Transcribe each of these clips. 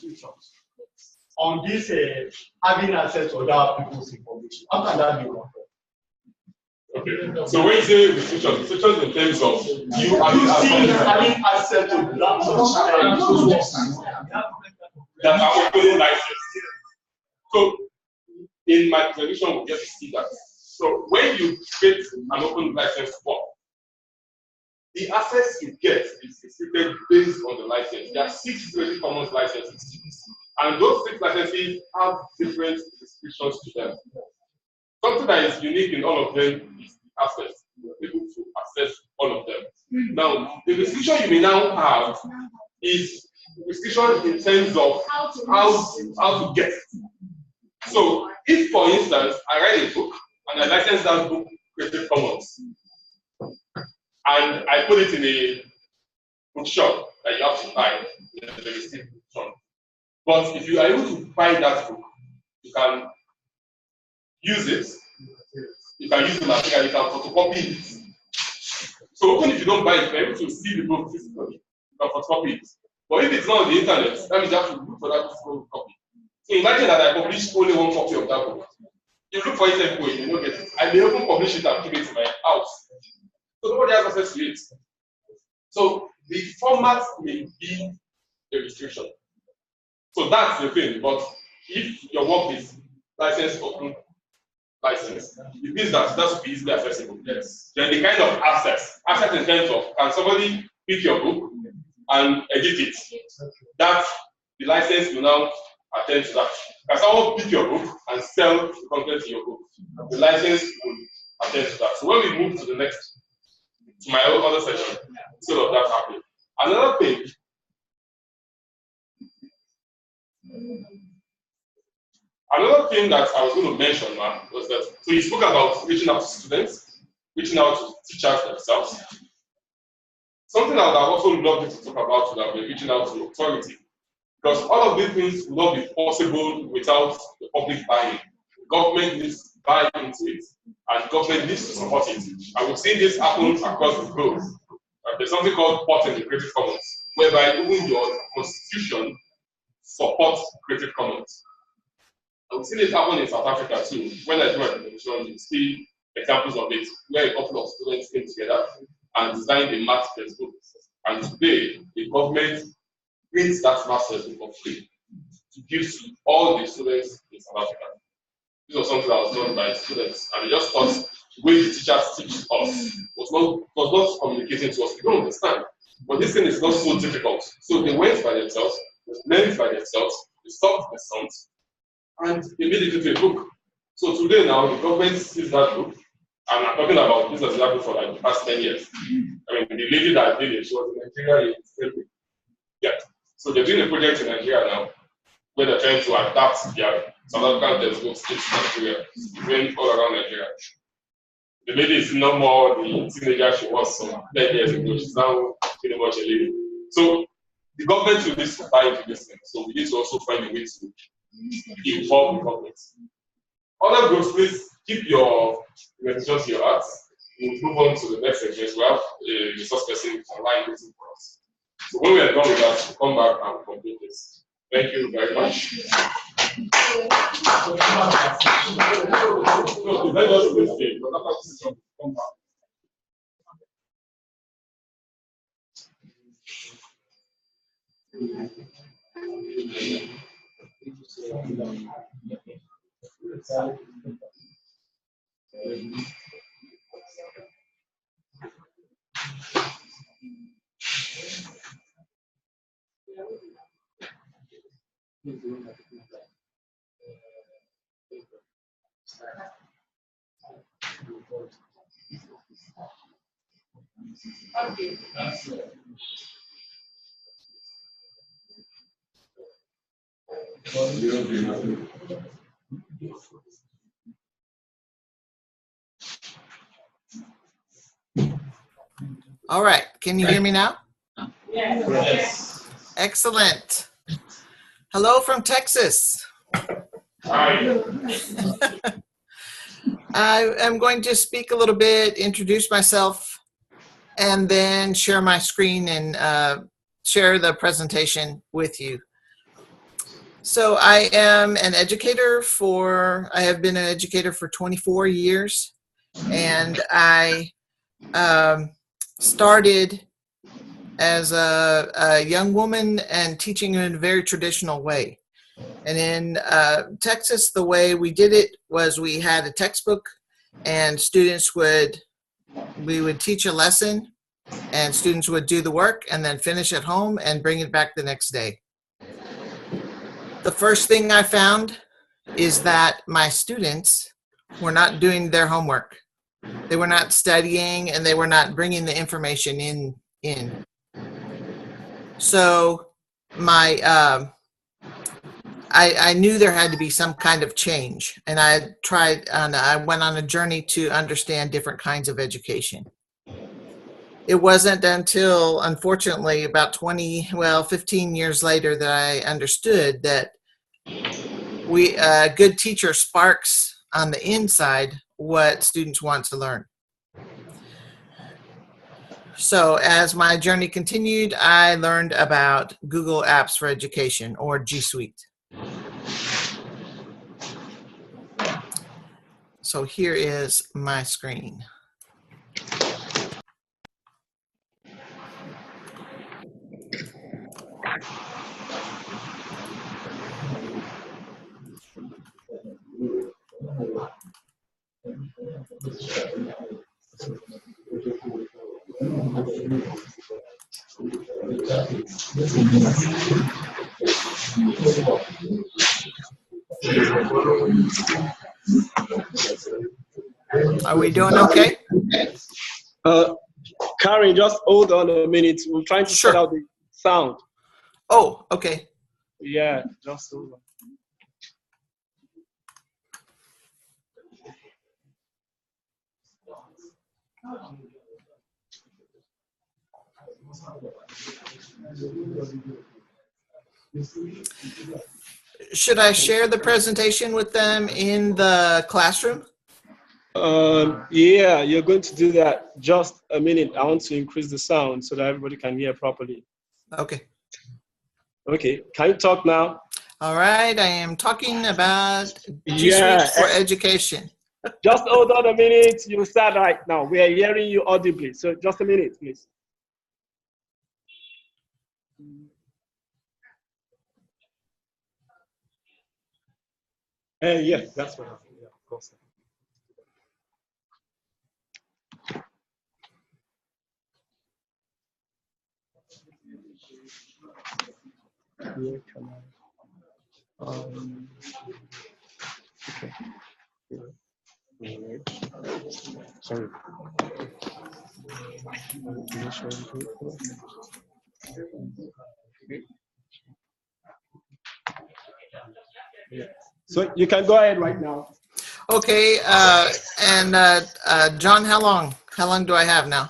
restrictions on this having access to other people's information? How can that be one? Okay. So when you say restrictions in terms of you having access to laptops that are open license. So in my presentation, we'll get to see that. So when you create an open license form, the access you get is restricted based on the license. There are 6 Creative Commons licenses, and those 6 licenses have different restrictions to them. Something that is unique in all of them is the access. You're able to access all of them. Now, the restriction you may now have is restriction in terms of how to get it. So, if for instance, I write a book and I license that book Creative Commons, and I put it in a bookshop that you have to buy in the receipt bookshop. But if you are able to buy that book, you can use it. You can use the material, you can photocopy it. So even if you don't buy it, you're able to see the book physically, you can photocopy it. But if it's not on the internet, that means you have to look for that physical copy. So imagine that I publish only 1 copy of that book. You look for it everywhere, you won't get it. I may even publish it and keep it in my house. So nobody has access to it. So the format may be a restriction. So that's the thing. But if your work is licensed open license, it means that that should be easily accessible. Yes. Then the kind of access in terms of, can somebody pick your book and edit it? That the license will now attend to that. Can someone pick your book and sell the content in your book? The license will attend to that. So when we move to the next, to my other section, instead of that happening. Another thing, that I was going to mention, was that, so you spoke about reaching out to students, reaching out to teachers themselves. Something that I also love you to talk about would have been reaching out to authority. Because all of these things will not be possible without the public buy-in. The government needs to buy into it, and the government needs to support it. And we've seen this happen across the globe. There's something called part in the Creative Commons, whereby even your constitution supports Creative Commons. And we've seen it happen in South Africa too. When I do my presentation, you see examples of it, where a couple of students came together and designed a math textbook. And today, the government prints that math textbook for free to give to all the students in South Africa. This was something that was done by students, and they just thought the way the teachers teach us was not communicating to us. We don't understand. But this thing is not so difficult. So they went by themselves, they learned by themselves, they solved the sums, and they made it into a book. So today now, the government sees that book, and I'm talking about this as example for like the past 10 years. I mean, the lady that did it, she was in Nigeria. Yeah. So they're doing a project in Nigeria now, where they're trying to adapt their South African textbooks to Nigeria, going all around Nigeria. The lady is no more the teenager she was some 10 years ago. She's now pretty much a lady. So the government will need to buy into this thing. So we need to also find a way to involve the government. Other groups, please keep your messages to your heart. We'll move on to the next section. We have a resource person online waiting for us. So when we are done with that, we'll come back and complete this. Thank you very much. No, let us listen, but after this, come back. Okay. All right, can you hear me now? Yes. Excellent. Hello from Texas. Hi. I am going to speak a little bit, introduce myself, and then share my screen and share the presentation with you. So I am an educator I have been an educator for 24 years, and I started as a young woman and teaching in a very traditional way. And in Texas, the way we did it was we had a textbook, and we would teach a lesson, and students would do the work and then finish at home and bring it back the next day. The first thing I found is that my students were not doing their homework. They were not studying, and they were not bringing the information in. So I knew there had to be some kind of change, and I went on a journey to understand different kinds of education. It wasn't until, unfortunately, about 15 years later that I understood that a good teacher sparks on the inside what students want to learn. So as my journey continued, I learned about Google Apps for Education, or G Suite. So here is my screen. Are we doing okay? Karen, just hold on a minute. We're trying to sort out the sound. Oh, okay. Yeah, just hold on. Should I share the presentation with them in the classroom? Yeah, you're going to do that. Just a minute. I want to increase the sound so that everybody can hear properly. Okay. Okay, can you talk now? All right, I am talking about G Suite for Education. Just hold on a minute. You start right now. We are hearing you audibly. So just a minute, please. Yeah, that's what happened. Yeah, of course. Okay. Sorry. So you can go ahead right now. Okay, John, how long? How long do I have now?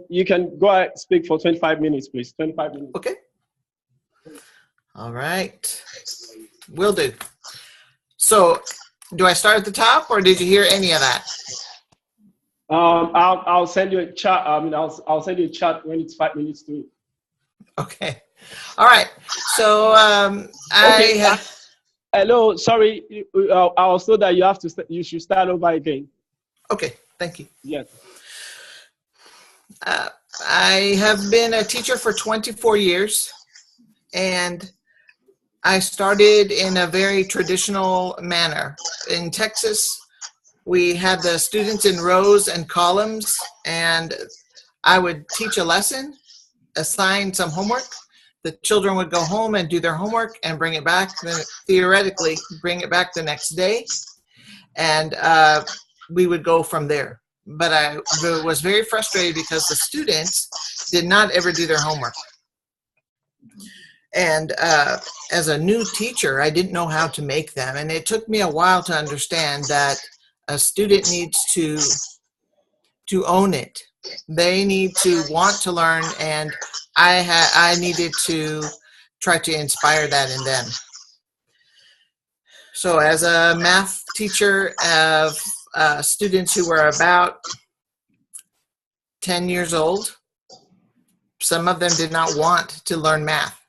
You can go ahead, speak for 25 minutes, please. 25 minutes. Okay. All right. Will do. So, do I start at the top, or did you hear any of that? I'll send you a chat. I'll send you a chat when it's 5 minutes to it. Okay. All right. So Hello. Sorry. I was told that you should start over again. Okay. Thank you. Yes. I have been a teacher for 24 years, and I started in a very traditional manner. In Texas, we had the students in rows and columns, and I would teach a lesson, assign some homework. The children would go home and do their homework and bring it back, then theoretically bring it back the next day, and we would go from there. But I was very frustrated because the students did not ever do their homework. And as a new teacher, I didn't know how to make them. And it took me a while to understand that a student needs to own it. They need to want to learn, and I needed to try to inspire that in them. So as a math teacher of students who were about 10 years old, some of them did not want to learn math.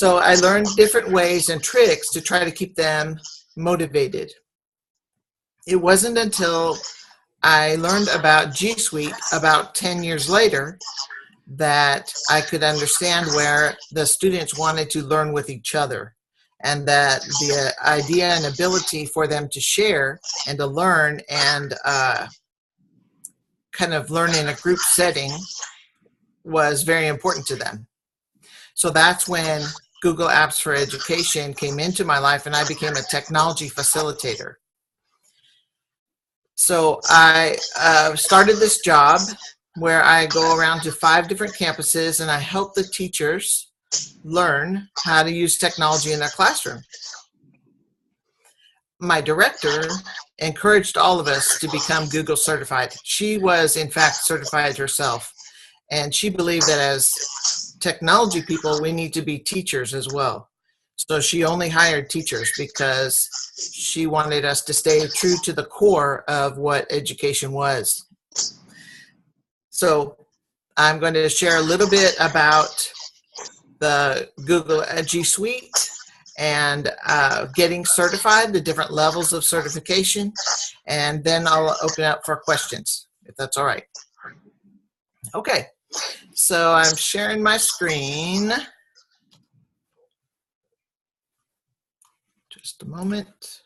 So I learned different ways and tricks to try to keep them motivated. It wasn't until I learned about G Suite about 10 years later that I could understand where the students wanted to learn with each other, and that the idea and ability for them to share and to learn and kind of learn in a group setting was very important to them. So that's when Google Apps for Education came into my life, and I became a technology facilitator. So I started this job where I go around to 5 different campuses and I help the teachers learn how to use technology in their classroom. My director encouraged all of us to become Google certified. She was in fact certified herself, and she believed that as technology people, we need to be teachers as well. So she only hired teachers because she wanted us to stay true to the core of what education was. So I'm going to share a little bit about the Google G Suite and getting certified, the different levels of certification, and then I'll open up for questions, if that's all right. Okay, so I'm sharing my screen. Just a moment.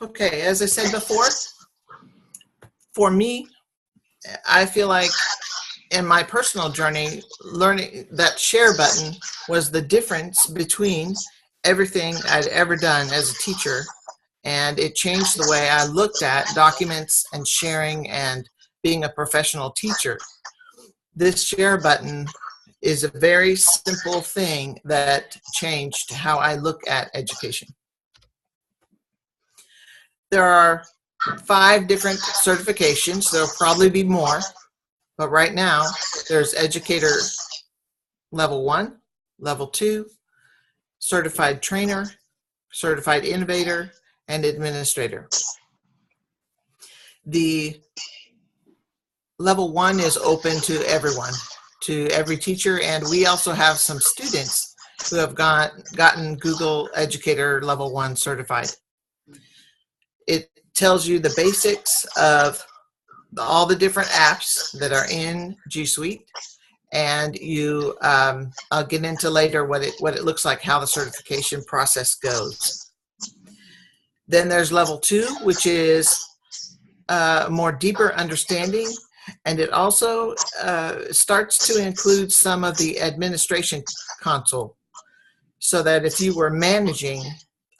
Okay, as I said before, for me, I feel like in my personal journey, learning that share button was the difference between everything I'd ever done as a teacher, and it changed the way I looked at documents and sharing and being a professional teacher. This share button is a very simple thing that changed how I look at education. There are 5 different certifications. There'll probably be more, but right now there's Educator Level 1, Level 2, Certified Trainer, Certified Innovator, and Administrator. The Level 1 is open to everyone, to every teacher, and we also have some students who have gotten Google Educator Level 1 certified. It tells you the basics of all the different apps that are in G Suite, and you I'll get into later what it looks like, how the certification process goes. Then there's Level 2, which is more deeper understanding, and it also starts to include some of the administration console, so that if you were managing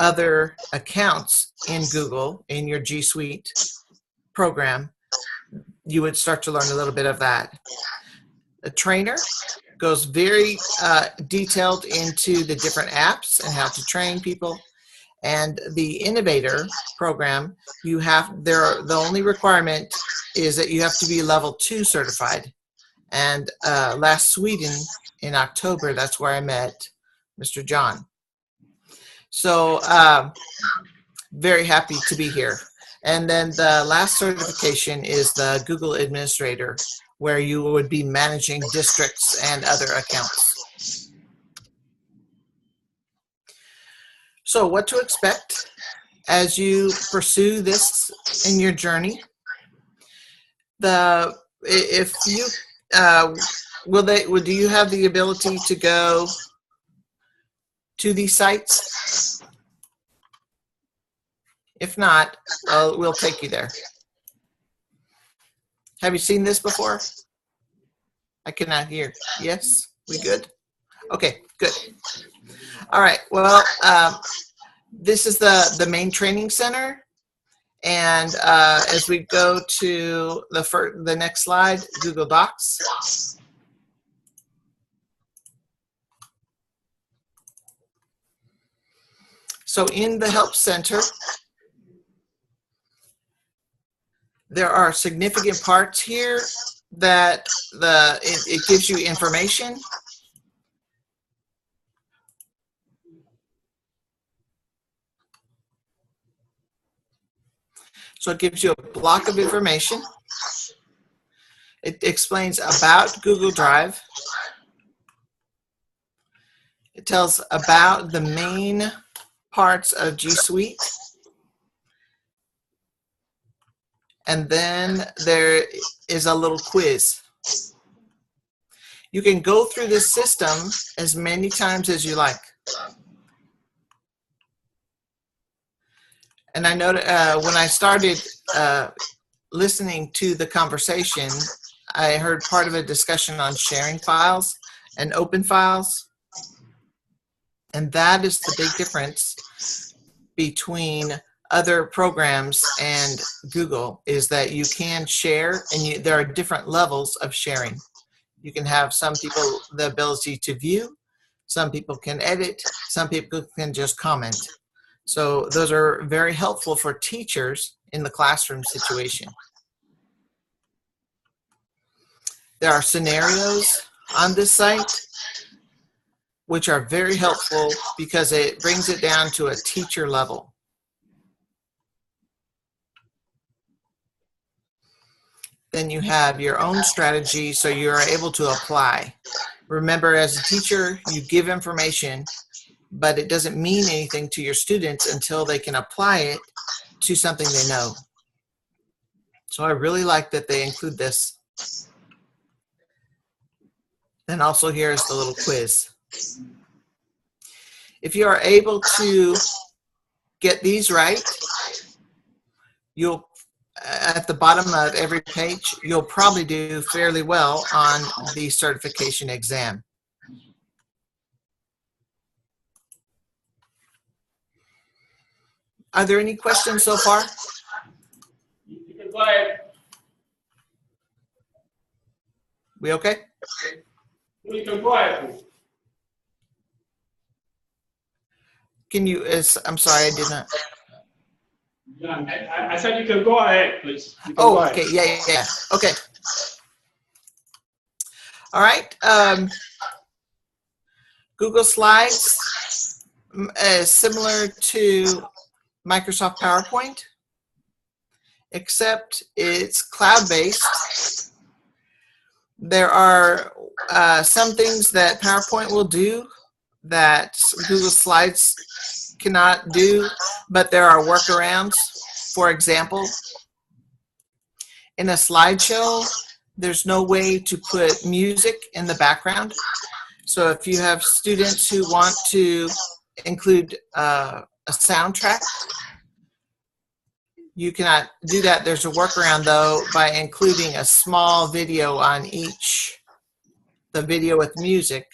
other accounts in Google in your G Suite program, you would start to learn a little bit of that. The trainer goes very detailed into the different apps and how to train people. And the innovator program, the only requirement is that you have to be Level 2 certified. And last Sweden in October, that's where I met Mr. John. So very happy to be here. And then the last certification is the Google Administrator, where you would be managing districts and other accounts. So what to expect as you pursue this in your journey? Do you have the ability to go to these sites? If not, we'll take you there. Have you seen this before? I cannot hear. Yes? We good? Okay, good. All right, well, this is the main training center. And as we go to the next slide, Google Docs. So in the Help Center, there are significant parts here that it gives you information. So it gives you a block of information. It explains about Google Drive. It tells about the main parts of G Suite. And then there is a little quiz. You can go through this system as many times as you like. And I know when I started listening to the conversation, I heard part of a discussion on sharing files and open files. And that is the big difference between other programs and Google, is that you can share, and there are different levels of sharing. You can have some people the ability to view, some people can edit, some people can just comment. So those are very helpful for teachers in the classroom situation. There are scenarios on this site which are very helpful because it brings it down to a teacher level. Then you have your own strategy, so you're able to apply. Remember, as a teacher, you give information, but it doesn't mean anything to your students until they can apply it to something they know. So I really like that they include this. And also here's the little quiz. If you are able to get these right, you'll at the bottom of every page, you'll probably do fairly well on the certification exam. Are there any questions so far? You can go ahead. We okay? You can go ahead, please. Can you, I'm sorry, I did not. I said you can go ahead, please. You can go ahead. Okay, yeah. Okay. All right. Google Slides is similar to Microsoft PowerPoint, except it's cloud-based. There are some things that PowerPoint will do that Google Slides cannot do, but there are workarounds. For example, in a slideshow, there's no way to put music in the background. So if you have students who want to include a soundtrack, you cannot do that. There's a workaround, though, by including a small video on each, the video with music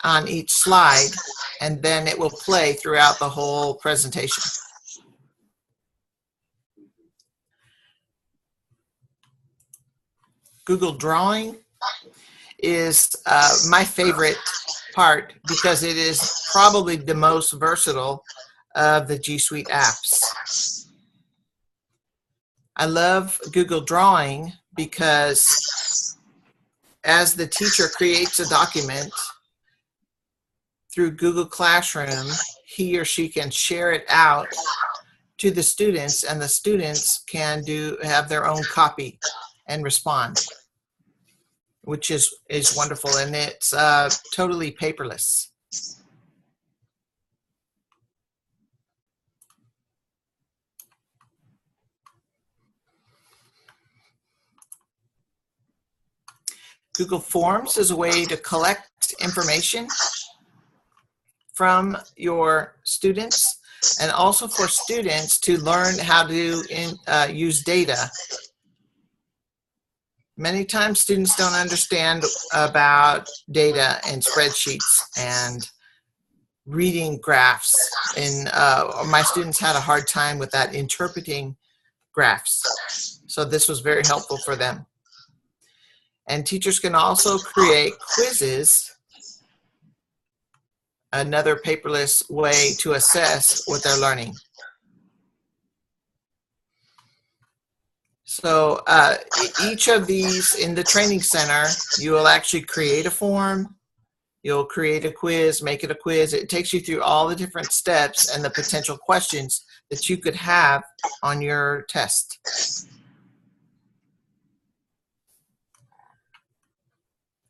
on each slide, and then it will play throughout the whole presentation. Google Drawing is my favorite part because it is probably the most versatile of the G Suite apps. I love Google Drawing because as the teacher creates a document through Google Classroom, he or she can share it out to the students, and the students can have their own copy and respond, which is wonderful, and it's totally paperless. Google Forms is a way to collect information from your students, and also for students to learn how to use data. Many times students don't understand about data and spreadsheets and reading graphs. And my students had a hard time with that, interpreting graphs. So this was very helpful for them. And teachers can also create quizzes, another paperless way to assess what they're learning. So each of these in the training center, you will actually create a form, you'll create a quiz, make it a quiz. It takes you through all the different steps and the potential questions that you could have on your test.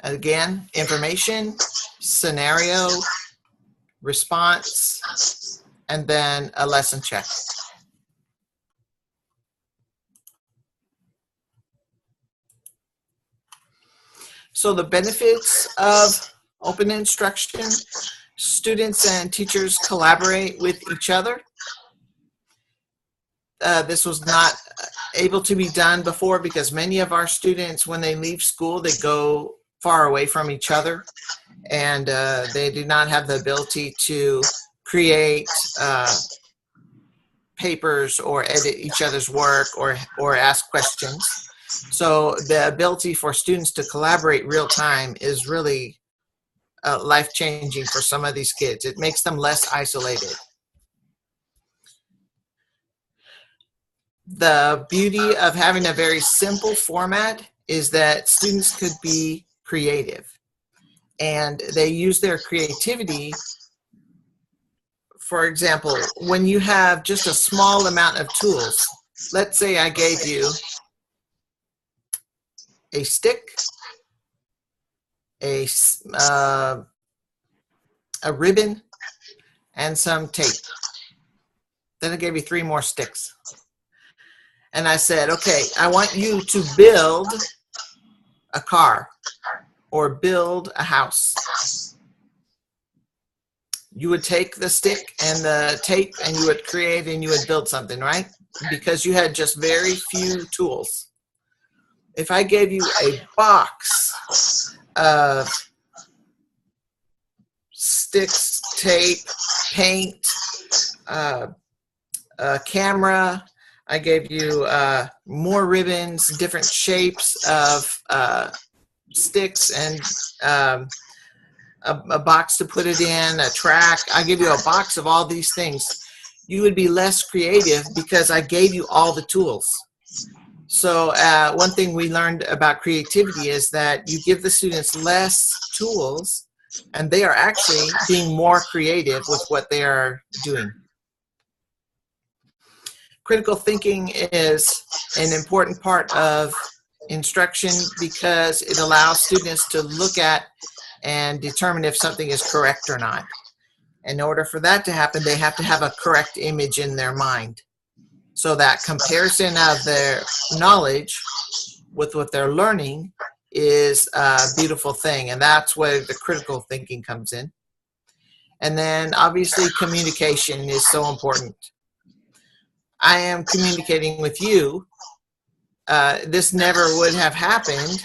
Again, information, scenario, response, and then a lesson check. So the benefits of open instruction: students and teachers collaborate with each other. This was not able to be done before because many of our students, when they leave school, they go far away from each other, and they do not have the ability to create papers or edit each other's work or ask questions. So the ability for students to collaborate real time is really life-changing for some of these kids. It makes them less isolated. The beauty of having a very simple format is that students could be creative, and they use their creativity. For example, when you have just a small amount of tools, let's say I gave you a stick, a ribbon, and some tape. Then I gave you 3 more sticks. And I said, okay, I want you to build a car or build a house. You would take the stick and the tape and you would create and you would build something, right? Because you had just very few tools. If I gave you a box of sticks, tape, paint, a camera, I gave you more ribbons, different shapes of sticks, and a box to put it in, a track. I give you a box of all these things. You would be less creative because I gave you all the tools. So one thing we learned about creativity is that you give the students less tools and they are actually being more creative with what they are doing. Critical thinking is an important part of instruction because it allows students to look at and determine if something is correct or not. In order for that to happen, they have to have a correct image in their mind. So that comparison of their knowledge with what they're learning is a beautiful thing, and that's where the critical thinking comes in. And then obviously communication is so important. I am communicating with you. This never would have happened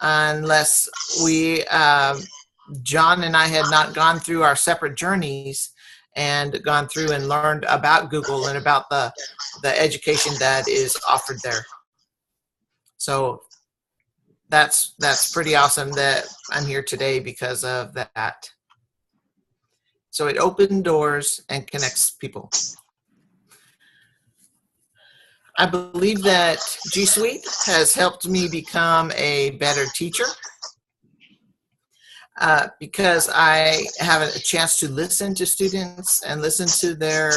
unless we, John and I had not gone through our separate journeys and gone through and learned about Google and about the education that is offered there. So that's pretty awesome that I'm here today because of that. So it opened doors and connects people. I believe that G Suite has helped me become a better teacher because I have a chance to listen to students and listen to their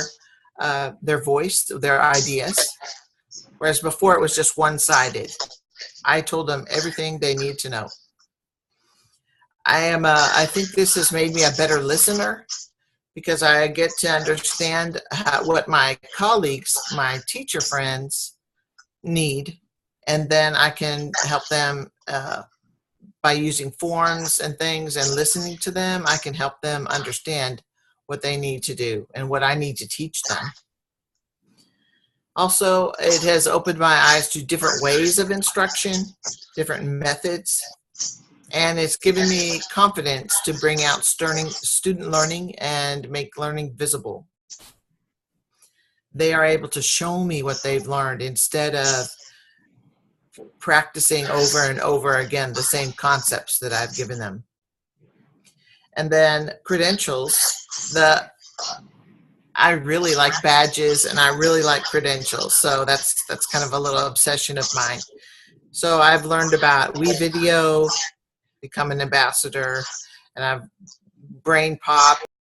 voice, their ideas, whereas before it was just one-sided. I told them everything they need to know. I think this has made me a better listener because I get to understand what my colleagues, my teacher friends need, and then I can help them by using forms and things and listening to them. I can help them understand what they need to do and what I need to teach them. Also, it has opened my eyes to different ways of instruction, different methods, and it's given me confidence to bring out student learning and make learning visible. They are able to show me what they've learned instead of practicing over and over again the same concepts that I've given them. And then credentials. I really like badges and I really like credentials. So that's kind of a little obsession of mine. So I've learned about WeVideo, become an ambassador, and I've Brain Pop,